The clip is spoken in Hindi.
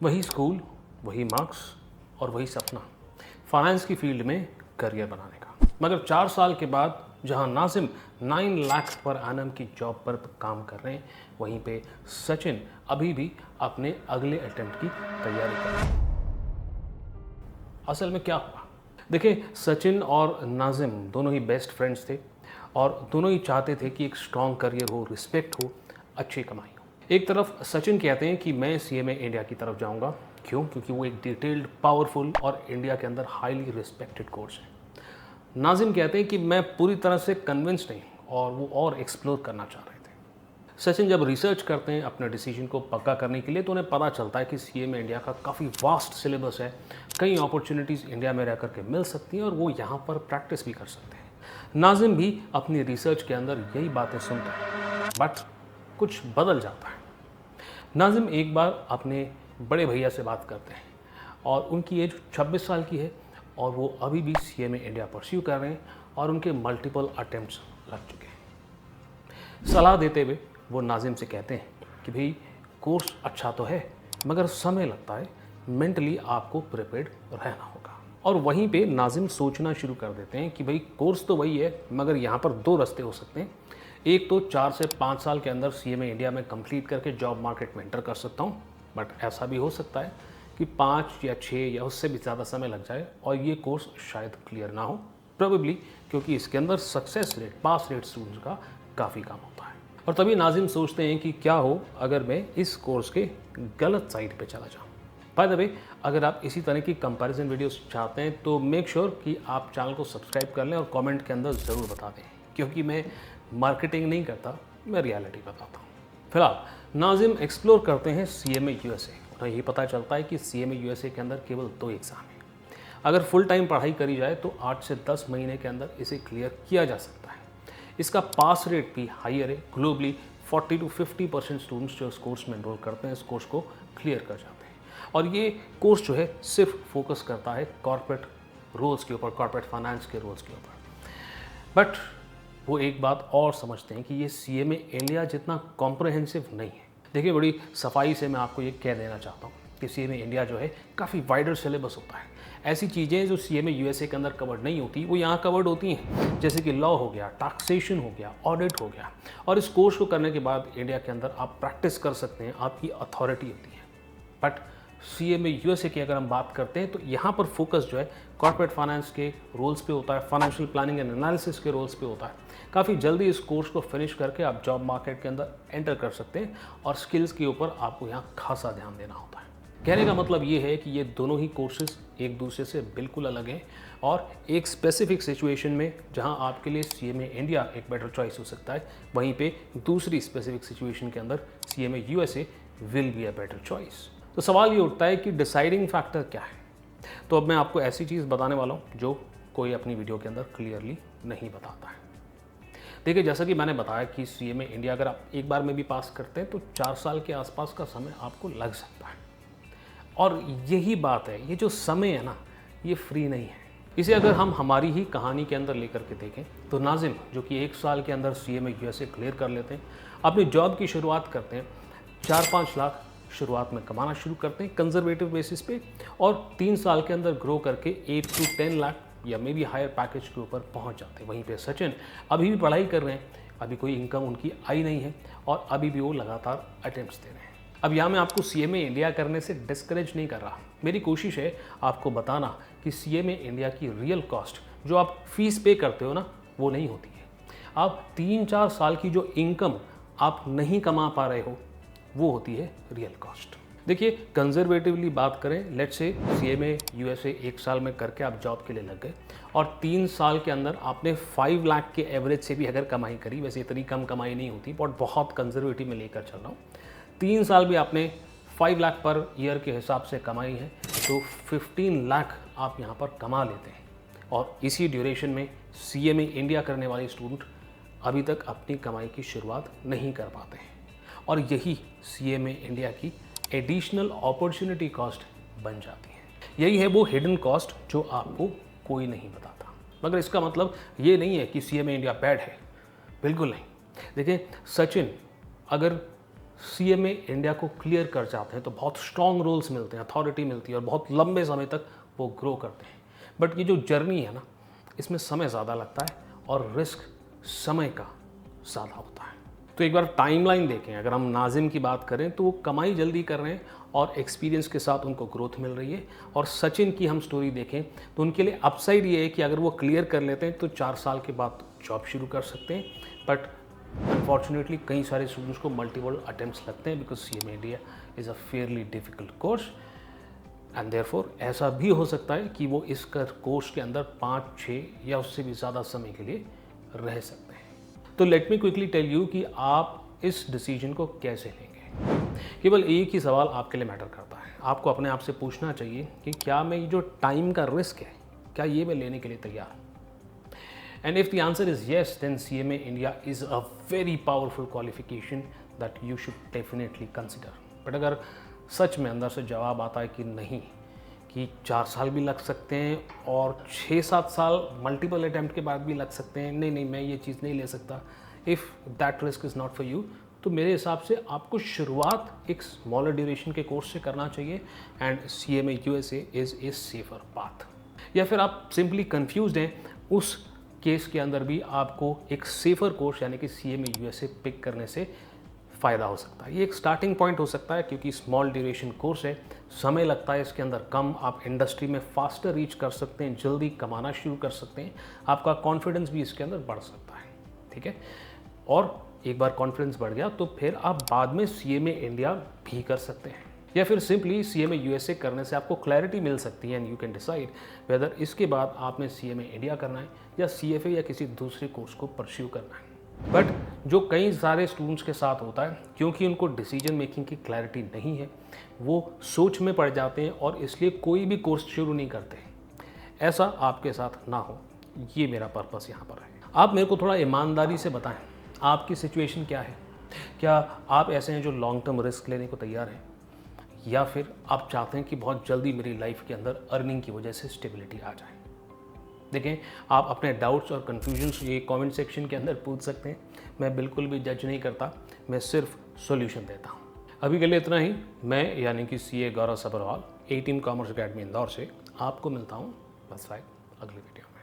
वही स्कूल, वही मार्क्स और वही सपना, फाइनेंस की फील्ड में करियर बनाने का। मगर 4 साल के बाद जहां नाजिम 9 लाख पर एनम की जॉब पर काम कर रहे हैं, वहीं पे सचिन अभी भी अपने अगले अटेम्प्ट की तैयारी कर रहे हैं। असल में क्या हुआ? देखिए, सचिन और नाजिम दोनों ही बेस्ट फ्रेंड्स थे और दोनों ही चाहते थे कि एक स्ट्रॉन्ग करियर हो, रिस्पेक्ट हो, अच्छी कमाई हो। एक तरफ सचिन कहते हैं कि मैं सीएमए इंडिया की तरफ जाऊंगा। क्यों? क्योंकि वो एक डिटेल्ड, पावरफुल और इंडिया के अंदर हाईली रिस्पेक्टेड कोर्स है। नाजिम कहते हैं कि मैं पूरी तरह से कन्विंस नहीं और वो और एक्सप्लोर करना चाह रहे थे। सचिन जब रिसर्च करते हैं अपने डिसीजन को पक्का करने के लिए, तो उन्हें पता चलता है कि सीएमए इंडिया का काफ़ी वास्ट सिलेबस है, कई अपॉर्चुनिटीज़ इंडिया में रह करके मिल सकती हैं और वो यहाँ पर प्रैक्टिस भी कर सकते हैं। नाजिम भी अपनी रिसर्च के अंदर यही बातें सुनते हैं, बट कुछ बदल जाता है। नाजिम एक बार अपने बड़े भैया से बात करते हैं और उनकी एज 26 साल की है और वो अभी भी सीएमए इंडिया परस्यू कर रहे हैं और उनके मल्टीपल अटेम्प्ट्स लग चुके हैं। सलाह देते हुए वो नाजिम से कहते हैं कि भाई, कोर्स अच्छा तो है मगर समय लगता है, मेंटली आपको प्रिपेयर्ड रहना होगा। और वहीं पे नाजिम सोचना शुरू कर देते हैं कि भाई, कोर्स तो वही है मगर यहाँ पर 2 रास्ते हो सकते हैं। एक तो 4 से 5 साल के अंदर सीएमए इंडिया में कंप्लीट करके जॉब मार्केट में एंटर कर सकता हूँ, बट ऐसा भी हो सकता है कि 5 या 6 या उससे भी ज़्यादा समय लग जाए और ये कोर्स शायद क्लियर ना हो, प्रोबेबली क्योंकि इसके अंदर सक्सेस रेट, पास रेट स्टूडेंट्स का काफ़ी कम होता है। और तभी नाजिम सोचते हैं कि क्या हो अगर मैं इस कोर्स के गलत साइड पे चला जाऊँ। बाय द वे, अगर आप इसी तरह की कंपैरिजन वीडियोस चाहते हैं तो मेक श्योर कि आप चैनल को सब्सक्राइब कर लें और कमेंट के अंदर ज़रूर बता दें, क्योंकि मैं मार्केटिंग नहीं करता, मैं रियलिटी बताता हूँ। फिलहाल नाजिम एक्सप्लोर करते हैं सीएमए यूएसए। उन्हें यही पता चलता है कि सीएमए यूएसए के अंदर केवल 2 एग्ज़ाम हैं। अगर फुल टाइम पढ़ाई करी जाए तो 8 से 10 महीने के अंदर इसे क्लियर किया जा सकता है। इसका पास रेट भी हाइयर है। ग्लोबली 40 to 50% स्टूडेंट्स जो इस कोर्स में एनरोल करते हैं, इस कोर्स को क्लियर कर जाते हैं। और ये कोर्स जो है सिर्फ फोकस करता है कॉर्पोरेट रोल्स के ऊपर, कॉर्पोरेट फाइनेंस के रोल्स के ऊपर। बट वो एक बात और समझते हैं कि ये सीएमए इंडिया जितना कॉम्प्रहेंसिव नहीं है। देखिए, बड़ी सफाई से मैं आपको ये कह देना चाहता हूँ कि सीएमए इंडिया जो है काफ़ी वाइडर सिलेबस होता है। ऐसी चीज़ें जो सीएमए यूएसए के अंदर कवर्ड नहीं होती, वो यहाँ कवर्ड होती हैं, जैसे कि लॉ हो गया, टैक्सेशन हो गया, ऑडिट हो गया। और इस कोर्स को करने के बाद इंडिया के अंदर आप प्रैक्टिस कर सकते हैं, आपकी अथॉरिटी होती है। बट सीएमए यूएसए की अगर हम बात करते हैं तो यहाँ पर फोकस जो है कॉर्पोरेट फाइनेंस के रोल्स पे होता है, फाइनेंशियल प्लानिंग एंड एनालिसिस के रोल्स पे होता है। काफ़ी जल्दी इस कोर्स को फिनिश करके आप जॉब मार्केट के अंदर एंटर कर सकते हैं और स्किल्स के ऊपर आपको यहाँ खासा ध्यान देना होता है। कहने का मतलब ये है कि ये दोनों ही कोर्सेज एक दूसरे से बिल्कुल अलग हैं और एक स्पेसिफिक सिचुएशन में जहाँ आपके लिए सीएमए इंडिया एक बेटर चॉइस हो सकता है, वहीं पे दूसरी स्पेसिफिक सिचुएशन के अंदर CMA USA will be a better choice. तो सवाल ये उठता है कि डिसाइडिंग फैक्टर क्या है। तो अब मैं आपको ऐसी चीज़ बताने वाला हूँ जो कोई अपनी वीडियो के अंदर क्लियरली नहीं बताता है। देखिए, जैसा कि मैंने बताया कि सीएमए इंडिया अगर आप एक बार में भी पास करते हैं तो 4 साल के आसपास का समय आपको लग सकता है। और यही बात है, ये जो समय है ना, ये फ्री नहीं है। इसे अगर हम हमारी ही कहानी के अंदर लेकर के देखें तो नाजिम, जो कि 1 साल के अंदर सीएमए यूएसए क्लियर कर लेते हैं, अपनी जॉब की शुरुआत करते हैं, 4-5 लाख शुरुआत में कमाना शुरू करते हैं कंजर्वेटिव बेसिस पे, और 3 साल के अंदर ग्रो करके 8 to 10 लाख या मे बी हायर पैकेज के ऊपर पहुंच जाते हैं। वहीं पे सचिन अभी भी पढ़ाई कर रहे हैं, अभी कोई इनकम उनकी आई नहीं है और अभी भी वो लगातार अटेम्प्ट्स दे रहे हैं। अब यहाँ मैं आपको सीएमए इंडिया करने से डिस्करेज नहीं कर रहा। मेरी कोशिश है आपको बताना कि सीएमए इंडिया की रियल कॉस्ट, जो आप फीस पे करते हो ना, वो नहीं होती है। आप 3-4 साल की जो इनकम आप नहीं कमा पा रहे हो, वो होती है रियल कॉस्ट। देखिए, कंजर्वेटिवली बात करें, लेट्स से सीएमए यूएसए 1 साल में करके आप जॉब के लिए लग गए और 3 साल के अंदर आपने 5 लाख के एवरेज से भी अगर कमाई करी, वैसे इतनी कम कमाई नहीं होती, बट बहुत कंजर्वेटिव में लेकर चल रहा हूँ, 3 साल भी आपने 5 लाख पर ईयर के हिसाब से कमाई है, तो 15 लाख आप यहाँ पर कमा लेते हैं। और इसी ड्यूरेशन में सीएमए इंडिया करने वाले स्टूडेंट अभी तक अपनी कमाई की शुरुआत नहीं कर पाते हैं और यही सीएमए इंडिया की एडिशनल अपॉर्चुनिटी कॉस्ट बन जाती है। यही है वो हिडन कॉस्ट जो आपको कोई नहीं बताता। मगर इसका मतलब ये नहीं है कि सीएमए इंडिया बैड है, बिल्कुल नहीं। देखिए, सचिन अगर CMA इंडिया को क्लियर कर जाते हैं तो बहुत स्ट्रॉन्ग रोल्स मिलते हैं, अथॉरिटी मिलती है और बहुत लंबे समय तक वो ग्रो करते हैं। बट ये जो जर्नी है ना, इसमें समय ज़्यादा लगता है और रिस्क समय का ज़्यादा होता है। तो एक बार टाइमलाइन देखें, अगर हम नाजिम की बात करें तो वो कमाई जल्दी कर रहे हैं और एक्सपीरियंस के साथ उनको ग्रोथ मिल रही है। और सचिन की हम स्टोरी देखें तो उनके लिए अपसाइड ये है कि अगर वो क्लियर कर लेते हैं तो 4 साल के बाद जॉब शुरू कर सकते हैं। बट अनफॉर्चुनेटली कई सारे स्टूडेंट्स को मल्टीपल अटेम्प्ट्स लगते हैं because CMA India is a fairly difficult course and therefore ऐसा भी हो सकता है कि वो इस कोर्स के अंदर 5-6 या उससे भी ज़्यादा समय के लिए रह सकते हैं। तो let me quickly tell you कि आप इस डिसीजन को कैसे लेंगे। केवल एक ही सवाल आपके लिए मैटर करता है। आपको अपने आप से पूछना चाहिए कि क्या मैं ये जो टाइम का रिस्क है, क्या ये मैं लेने के लिए तैयार हूँ। And if the answer is yes, then CMA India is a very powerful qualification that you should definitely consider. But अगर सच में अंदर से जवाब आता है कि नहीं, कि 4 साल भी लग सकते हैं और 6-7 साल मल्टीपल अटैम्प्ट के बाद भी लग सकते हैं, नहीं मैं ये चीज़ नहीं ले सकता, if that risk is not for you, तो मेरे हिसाब से आपको शुरुआत एक स्मॉलर ड्यूरेशन के कोर्स से करना चाहिए and CMA USA is a safer path. या फिर आप सिंपली कन्फ्यूज्ड हैं, उस केस के अंदर भी आपको एक सेफर कोर्स यानी कि CMA USA पिक करने से फ़ायदा हो सकता है। ये एक स्टार्टिंग पॉइंट हो सकता है क्योंकि स्मॉल ड्यूरेशन कोर्स है, समय लगता है इसके अंदर कम, आप इंडस्ट्री में फास्टर रीच कर सकते हैं, जल्दी कमाना शुरू कर सकते हैं, आपका कॉन्फिडेंस भी इसके अंदर बढ़ सकता है। ठीक है, और एक बार कॉन्फिडेंस बढ़ गया तो फिर आप बाद में CMA इंडिया भी कर सकते हैं या फिर सिंपली CMA USA करने से आपको क्लैरिटी मिल सकती है and you can decide whether इसके बाद आपने CMA इंडिया करना है या CFA या किसी दूसरे कोर्स को परस्यू करना है। बट जो कई सारे स्टूडेंट्स के साथ होता है, क्योंकि उनको डिसीजन मेकिंग की क्लैरिटी नहीं है, वो सोच में पड़ जाते हैं और इसलिए कोई भी कोर्स शुरू नहीं करते। ऐसा आपके साथ ना हो, ये मेरा पर्पस यहाँ पर है। आप मेरे को थोड़ा ईमानदारी से बताएं, आपकी सिचुएशन क्या है। क्या आप ऐसे हैं जो लॉन्ग टर्म रिस्क लेने को तैयार हैं, या फिर आप चाहते हैं कि बहुत जल्दी मेरी लाइफ के अंदर अर्निंग की वजह से स्टेबिलिटी आ जाए। देखें, आप अपने डाउट्स और कन्फ्यूजन्स ये कमेंट सेक्शन के अंदर पूछ सकते हैं। मैं बिल्कुल भी जज नहीं करता, मैं सिर्फ सॉल्यूशन देता हूँ। अभी के लिए इतना ही। मैं यानी कि CA Gaurav Sabharwal, A-Team commerce academy Indore से आपको मिलता हूँ बस अगली वीडियो में।